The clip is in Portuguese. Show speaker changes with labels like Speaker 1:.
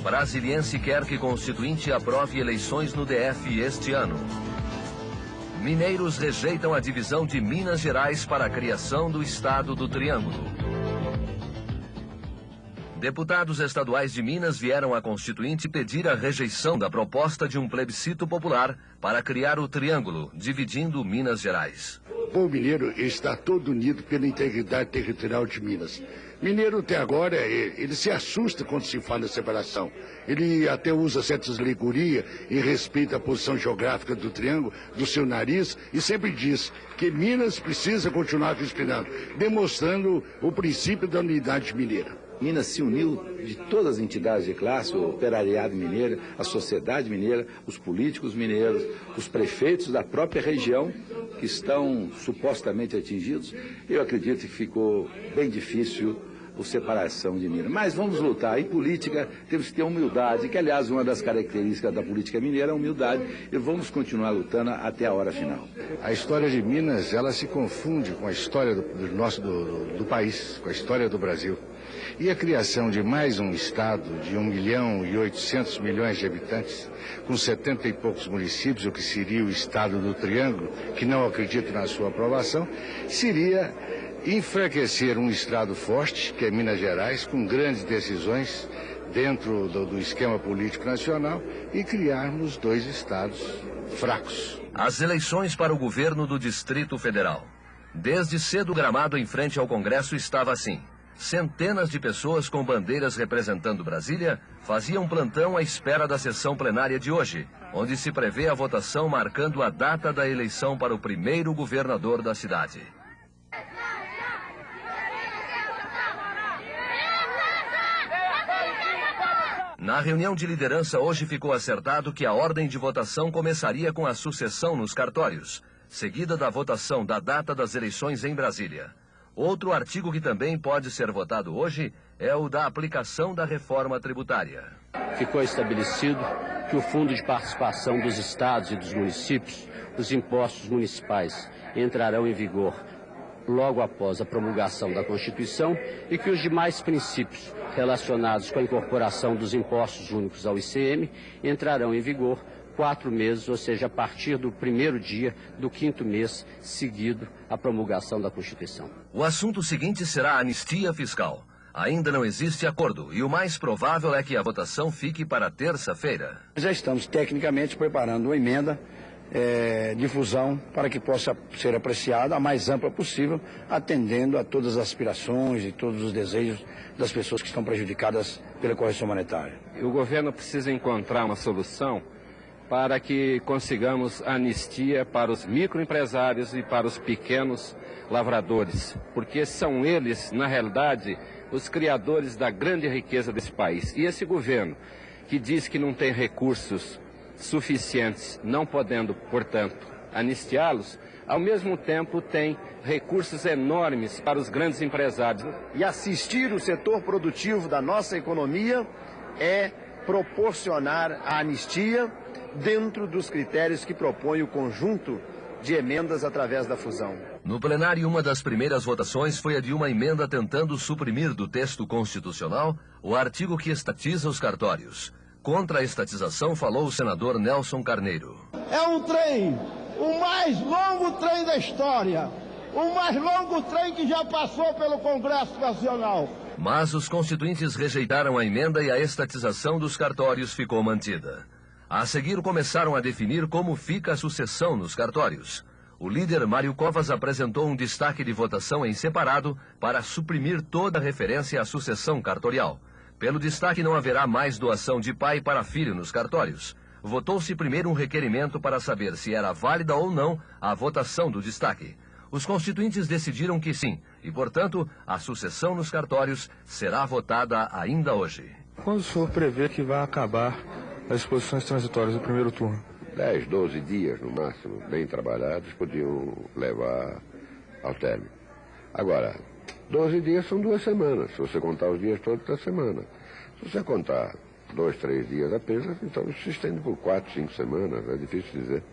Speaker 1: Brasiliense quer que Constituinte aprove eleições no DF este ano. Mineiros rejeitam a divisão de Minas Gerais para a criação do Estado do Triângulo. Deputados estaduais de Minas vieram à Constituinte pedir a rejeição da proposta de um plebiscito popular para criar o Triângulo, dividindo Minas Gerais.
Speaker 2: O povo mineiro está todo unido pela integridade territorial de Minas. Mineiro até agora, ele se assusta quando se fala em separação. Ele até usa certas alegorias em respeito à posição geográfica do triângulo, do seu nariz, e sempre diz que Minas precisa continuar respirando, demonstrando o princípio da unidade mineira.
Speaker 3: Minas se uniu de todas as entidades de classe, o operariado mineiro, a sociedade mineira, os políticos mineiros, os prefeitos da própria região que estão supostamente atingidos. Eu acredito que ficou bem difícil a separação de Minas. Mas vamos lutar. Em política temos que ter humildade, que aliás uma das características da política mineira é a humildade, e vamos continuar lutando até a hora final.
Speaker 2: A história de Minas, ela se confunde com a história do país, com a história do Brasil. E a criação de mais um estado de 1.800.000.000 de habitantes, com 70 e poucos municípios, o que seria o estado do Triângulo, que não acredito na sua aprovação, seria enfraquecer um estado forte, que é Minas Gerais, com grandes decisões dentro do esquema político nacional, e criarmos dois estados fracos.
Speaker 1: As eleições para o governo do Distrito Federal. Desde cedo o gramado em frente ao Congresso estava assim. Centenas de pessoas com bandeiras representando Brasília faziam plantão à espera da sessão plenária de hoje, onde se prevê a votação marcando a data da eleição para o primeiro governador da cidade. Na reunião de liderança hoje ficou acertado que a ordem de votação começaria com a sucessão nos cartórios, seguida da votação da data das eleições em Brasília. Outro artigo que também pode ser votado hoje é o da aplicação da reforma tributária.
Speaker 4: Ficou estabelecido que o Fundo de Participação dos Estados e dos Municípios, os impostos municipais, entrarão em vigor logo após a promulgação da Constituição e que os demais princípios relacionados com a incorporação dos impostos únicos ao ICM entrarão em vigor 4 meses, ou seja, a partir do primeiro dia do 5º mês seguido à promulgação da Constituição.
Speaker 1: O assunto seguinte será a anistia fiscal. Ainda não existe acordo e o mais provável é que a votação fique para terça-feira.
Speaker 5: Já estamos tecnicamente preparando uma emenda de fusão para que possa ser apreciada a mais ampla possível, atendendo a todas as aspirações e todos os desejos das pessoas que estão prejudicadas pela correção monetária.
Speaker 6: O governo precisa encontrar uma solução para que consigamos anistia para os microempresários e para os pequenos lavradores, porque são eles, na realidade, os criadores da grande riqueza desse país. E esse governo, que diz que não tem recursos suficientes, não podendo, portanto, anistiá-los, ao mesmo tempo tem recursos enormes para os grandes empresários.
Speaker 7: E assistir o setor produtivo da nossa economia é proporcionar a anistia dentro dos critérios que propõe o conjunto de emendas através da fusão.
Speaker 1: No plenário, uma das primeiras votações foi a de uma emenda tentando suprimir do texto constitucional o artigo que estatiza os cartórios. Contra a estatização falou o senador Nelson Carneiro.
Speaker 8: É um trem, o mais longo trem da história, o mais longo trem que já passou pelo Congresso Nacional.
Speaker 1: Mas os constituintes rejeitaram a emenda e a estatização dos cartórios ficou mantida. A seguir, começaram a definir como fica a sucessão nos cartórios. O líder Mário Covas apresentou um destaque de votação em separado para suprimir toda referência à sucessão cartorial. Pelo destaque, não haverá mais doação de pai para filho nos cartórios. Votou-se primeiro um requerimento para saber se era válida ou não a votação do destaque. Os constituintes decidiram que sim, e, portanto, a sucessão nos cartórios será votada ainda hoje.
Speaker 9: Quando o senhor prevê que vai acabar as disposições transitórias do primeiro turno?
Speaker 10: 10, 12 dias, no máximo, bem trabalhados, podiam levar ao término. Agora, 12 dias são 2 semanas, se você contar os dias todos da semana. Se você contar 2, 3 dias apenas, então se estende por 4, 5 semanas, é difícil dizer.